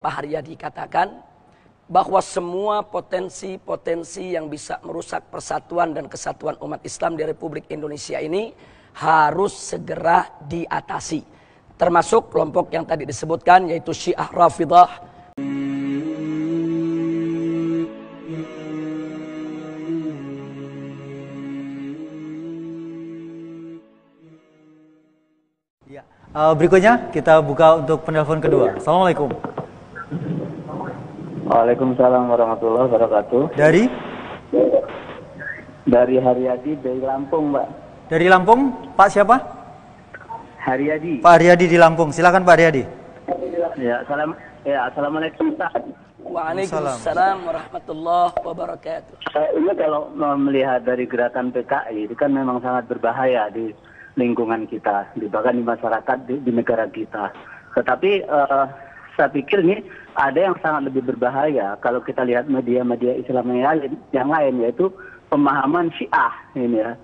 Pak Haryadi katakan, bahwa semua potensi-potensi yang bisa merusak persatuan dan kesatuan umat Islam di Republik Indonesia ini harus segera diatasi. Termasuk kelompok yang tadi disebutkan, yaitu Syiah Rafidhah. Ya. Berikutnya kita buka untuk penelpon kedua. Assalamualaikum. Waalaikumsalam warahmatullahi wabarakatuh. Dari Haryadi dari Lampung, Mbak. Dari Lampung, Pak siapa? Haryadi. Pak Haryadi di Lampung. Silakan Pak Haryadi. Ya, assalamualaikum Ustaz. Waalaikumsalam warahmatullahi wabarakatuh. Ini kalau melihat dari gerakan PKI itu kan memang sangat berbahaya di lingkungan kita, bahkan di masyarakat di negara kita. Tetapi saya pikir ini ada yang sangat lebih berbahaya kalau kita lihat media-media Islam yang lain, yaitu pemahaman Syiah ini ya.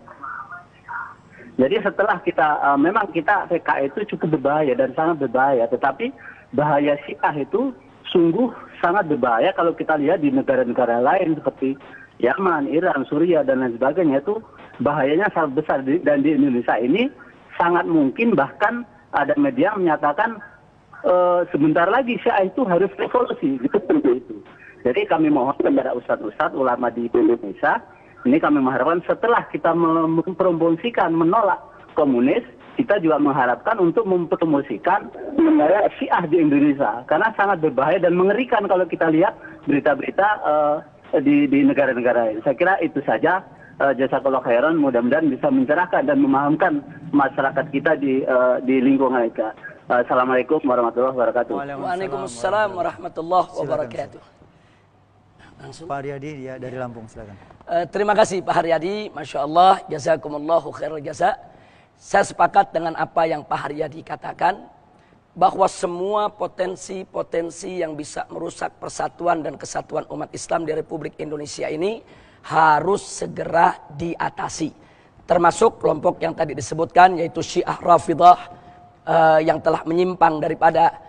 Jadi setelah kita memang kita PKI itu cukup berbahaya dan sangat berbahaya, tetapi bahaya Syiah itu sungguh sangat berbahaya kalau kita lihat di negara-negara lain seperti Yaman, Iran, Suriah dan lain sebagainya, itu bahayanya sangat besar. Dan di Indonesia ini sangat mungkin bahkan ada media menyatakan sebentar lagi Syiah itu harus revolusi, gitu seperti itu. Jadi kami mohon kepada ustadz-ustadz ulama di Indonesia, ini kami mengharapkan setelah kita mempromosikan menolak komunis, kita juga mengharapkan untuk mempromosikan negara Syiah di Indonesia, karena sangat berbahaya dan mengerikan kalau kita lihat berita-berita di negara-negara lain. Saya kira itu saja. Jazakallahu khairan, mudah-mudahan bisa mencerahkan dan memahamkan masyarakat kita di lingkungan kita. Assalamualaikum warahmatullahi wabarakatuh. Waalaikumsalam warahmatullahi wabarakatuh. Langsung. Pak Haryadi ya, dari Lampung, silakan. Terima kasih Pak Haryadi, Masya Allah, jazakumullahu khairal jaza. Saya sepakat dengan apa yang Pak Haryadi katakan, bahwa semua potensi-potensi yang bisa merusak persatuan dan kesatuan umat Islam di Republik Indonesia ini harus segera diatasi. Termasuk kelompok yang tadi disebutkan, yaitu Syiah Rafidhah, yang telah menyimpang daripada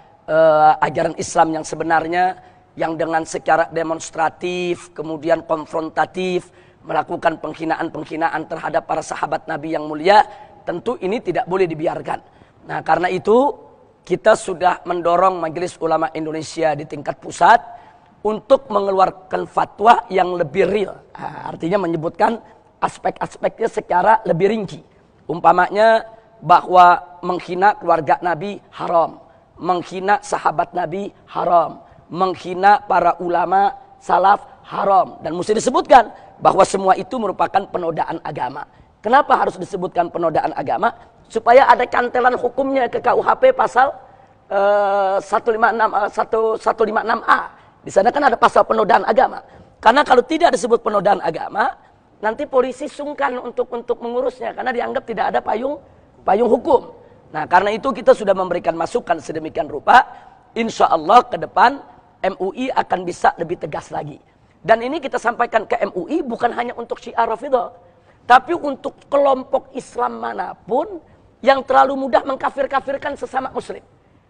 ajaran Islam yang sebenarnya, yang dengan secara demonstratif, kemudian konfrontatif, melakukan penghinaan-penghinaan terhadap para sahabat Nabi yang mulia. Tentu ini tidak boleh dibiarkan. Nah, karena itu kita sudah mendorong Majelis Ulama Indonesia di tingkat pusat untuk mengeluarkan fatwa yang lebih real. Artinya menyebutkan aspek-aspeknya secara lebih rinci. Umpamanya bahwa menghina keluarga Nabi haram, menghina sahabat Nabi haram, menghina para ulama salaf haram. Dan mesti disebutkan bahwa semua itu merupakan penodaan agama. Kenapa harus disebutkan penodaan agama? Supaya ada kantelan hukumnya ke KUHP pasal 156A. Di sana kan ada pasal penodaan agama. Karena kalau tidak disebut penodaan agama, nanti polisi sungkan untuk mengurusnya, karena dianggap tidak ada payung hukum. Nah, karena itu kita sudah memberikan masukan sedemikian rupa. Insya Allah ke depan MUI akan bisa lebih tegas lagi. Dan ini kita sampaikan ke MUI bukan hanya untuk Syiah Rafidhah, tapi untuk kelompok Islam manapun yang terlalu mudah mengkafir-kafirkan sesama muslim.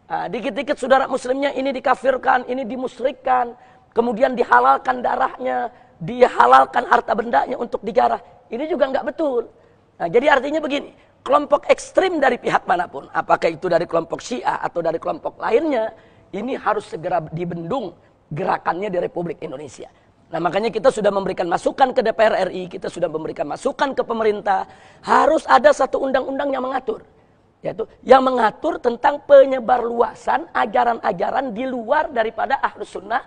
Nah, dikit-dikit saudara muslimnya ini dikafirkan, ini dimusyrikkan, kemudian dihalalkan darahnya, dihalalkan harta bendanya untuk dijarah. Ini juga nggak betul. Nah, jadi artinya begini, kelompok ekstrim dari pihak manapun, apakah itu dari kelompok Syiah atau dari kelompok lainnya, ini harus segera dibendung gerakannya di Republik Indonesia. Nah, makanya kita sudah memberikan masukan ke DPR RI, kita sudah memberikan masukan ke pemerintah, harus ada satu undang-undang yang mengatur. Yaitu yang mengatur tentang penyebarluasan ajaran-ajaran di luar daripada Ahlus Sunnah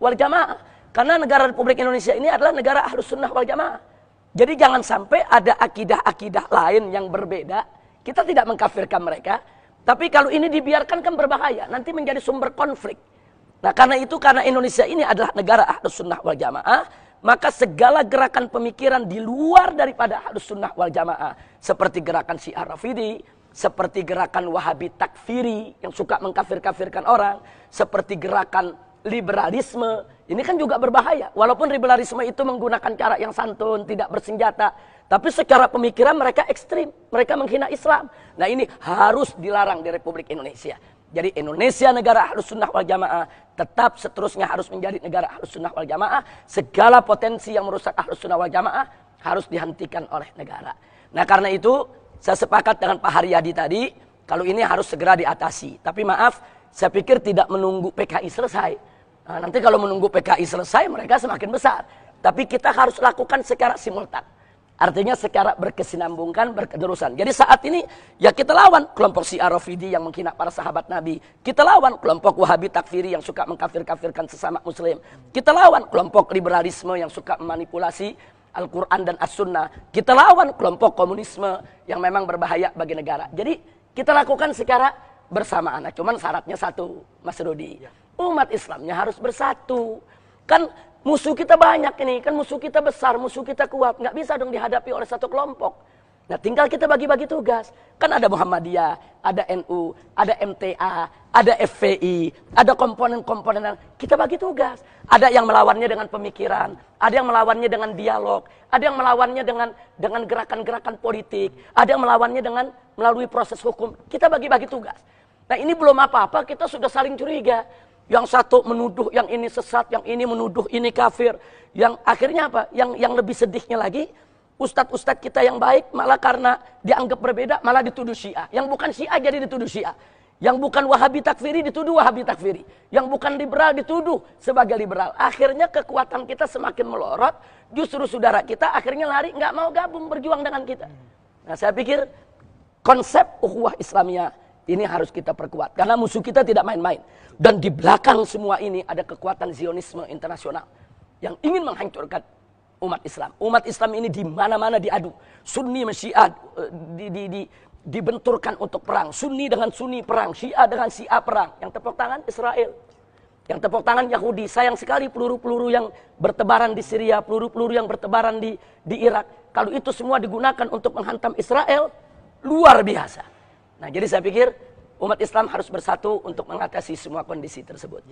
wal Jamaah. Karena negara Republik Indonesia ini adalah negara Ahlus Sunnah wal Jamaah. Jadi jangan sampai ada akidah-akidah lain yang berbeda. Kita tidak mengkafirkan mereka. Tapi kalau ini dibiarkan kan berbahaya. Nanti menjadi sumber konflik. Nah, karena itu, karena Indonesia ini adalah negara Ahlus Sunnah wal Jamaah, maka segala gerakan pemikiran di luar daripada Ahlus Sunnah wal Jamaah, seperti gerakan Syiah Rafidi, seperti gerakan Wahabi Takfiri yang suka mengkafir-kafirkan orang, seperti gerakan liberalisme, ini kan juga berbahaya. Walaupun liberalisme itu menggunakan cara yang santun, tidak bersenjata, tapi secara pemikiran mereka ekstrim, mereka menghina Islam. Nah, ini harus dilarang di Republik Indonesia. Jadi Indonesia negara Ahlus Sunnah wal Jamaah tetap seterusnya harus menjadi negara Ahlus Sunnah wal Jamaah. Segala potensi yang merusak Ahlus Sunnah wal Jamaah harus dihentikan oleh negara. Nah karena itu saya sepakat dengan Pak Haryadi tadi, kalau ini harus segera diatasi. Tapi maaf, saya pikir tidak menunggu PKI selesai. Nah, nanti kalau menunggu PKI selesai, mereka semakin besar. Tapi kita harus lakukan secara simultan. Artinya secara berkesinambungan, berketerusan. Jadi saat ini, ya kita lawan kelompok Syiah Rafidi yang menghina para sahabat Nabi. Kita lawan kelompok Wahabi Takfiri yang suka mengkafir-kafirkan sesama Muslim. Kita lawan kelompok liberalisme yang suka memanipulasi Al-Quran dan As-Sunnah. Kita lawan kelompok komunisme yang memang berbahaya bagi negara. Jadi kita lakukan secara bersamaan. Nah, cuman syaratnya satu, Mas Rudi. Umat Islamnya harus bersatu. Kan musuh kita banyak ini. Kan musuh kita besar, musuh kita kuat. Nggak bisa dong dihadapi oleh satu kelompok. Nah, tinggal kita bagi-bagi tugas. Kan ada Muhammadiyah, ada NU, ada MTA, ada FPI, ada komponen-komponen. Kita bagi tugas. Ada yang melawannya dengan pemikiran, ada yang melawannya dengan dialog, ada yang melawannya dengan gerakan-gerakan politik, ada yang melawannya dengan melalui proses hukum. Kita bagi-bagi tugas. Nah, ini belum apa-apa, kita sudah saling curiga. Yang satu menuduh yang ini sesat, yang ini menuduh ini kafir. Yang akhirnya apa? Yang lebih sedihnya lagi, ustadz-ustadz kita yang baik malah karena dianggap berbeda malah dituduh Syiah. Yang bukan Syiah jadi dituduh Syiah. Yang bukan Wahabi Takfiri dituduh Wahabi Takfiri. Yang bukan liberal dituduh sebagai liberal. Akhirnya kekuatan kita semakin melorot. Justru saudara kita akhirnya lari nggak mau gabung berjuang dengan kita. Nah saya pikir konsep ukhuwah Islamiyah ini harus kita perkuat. Karena musuh kita tidak main-main. Dan di belakang semua ini ada kekuatan Zionisme internasional. Yang ingin menghancurkan umat Islam. Umat Islam ini di mana-mana diadu. Sunni sama Syiah dibenturkan untuk perang. Sunni dengan Sunni perang. Syiah dengan Syiah perang. Yang tepuk tangan Israel. Yang tepuk tangan Yahudi. Sayang sekali peluru-peluru yang bertebaran di Syria. Peluru-peluru yang bertebaran di Irak. Kalau itu semua digunakan untuk menghantam Israel, luar biasa. Nah jadi saya pikir umat Islam harus bersatu untuk mengatasi semua kondisi tersebut.